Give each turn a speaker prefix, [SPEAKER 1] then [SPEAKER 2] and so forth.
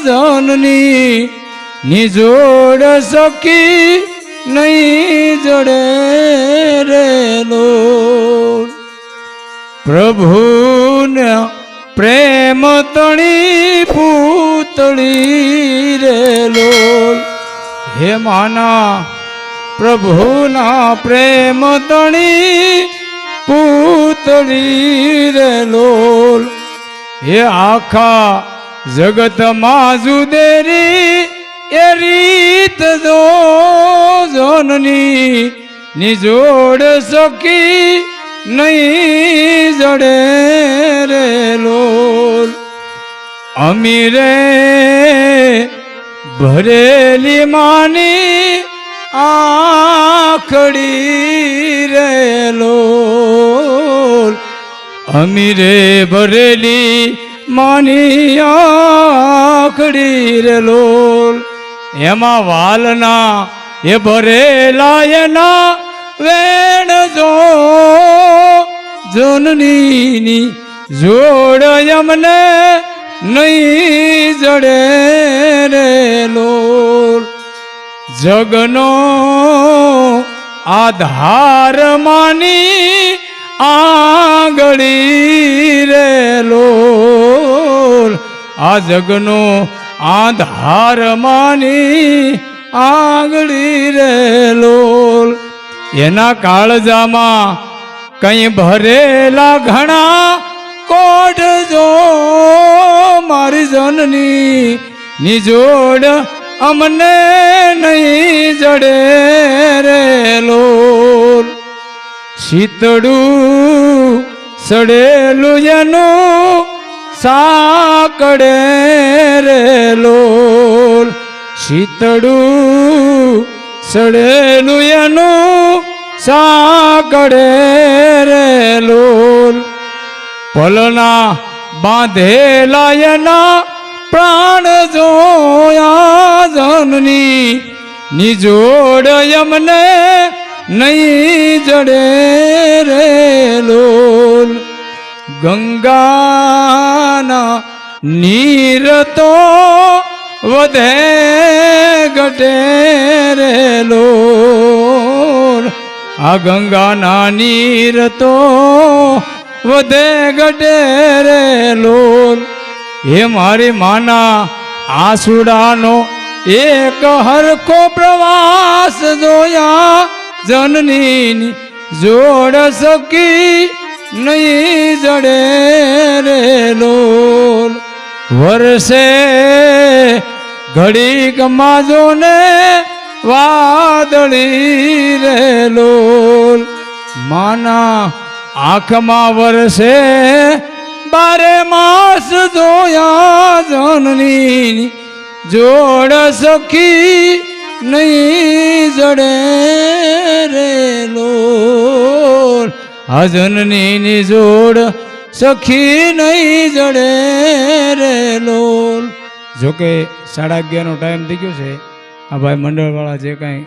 [SPEAKER 1] जननी निजोड़ सखी नहीं जड़े रे लोल। प्रभु ने प्रेम तणी पूतली रे लोल। हे माना प्रभु ना प्रेम तणी पूतली रे लोल। हे आखा जगत माजुदेरी ए रीत जो जननी निजोड़ सकी नहीं जड़े रे लोल। अमीरे भरेली मानी आखड़ी रे लोल। अमीरे भरेली मानी आखड़ी रे लोल। एमा वालना ये भरेला एना वेण जो जननी जोड़ यमने नहीं जड़े रे लोल। जगनो आधार मानी आंगड़ी रे लोल। आ जगनो आधार मानी आंगड़ी रे लोल। एना काळजामा कई भरेला घणा कोट जो मारी जननी निजोड़ अमने नहीं जड़े रे लोल। शीतड़ू सड़ेलू एनु साकड़े रे लोल। शीतड़ू सड़ेलू एनु साकड़े रे लोल। पलना बांधेला एना प्राण जोया जननी निजोड़ यमने नहीं जड़े रे लोल। गंगाना नीर तो वधे घटे रे लोल। आ गंगाना नीर तो वधे घटे रे लोल। हे मारी माना आसुडानो एक हर को प्रवास जोया जननी जोड़ सकी नहीं जड़े रे लोल। वर्षे घड़ी कमाजो ने वादड़ी रे लोल। माना आँख मा वर्षे 12 मास जोया जननी जोड़ सखी नहीं जड़े रे लोल। आ जननी जोड़ सखी नहीं जड़े रे लोल। जो के 11:30 टाइम थी गयो छे। आ भाई मंडल वाला जे कई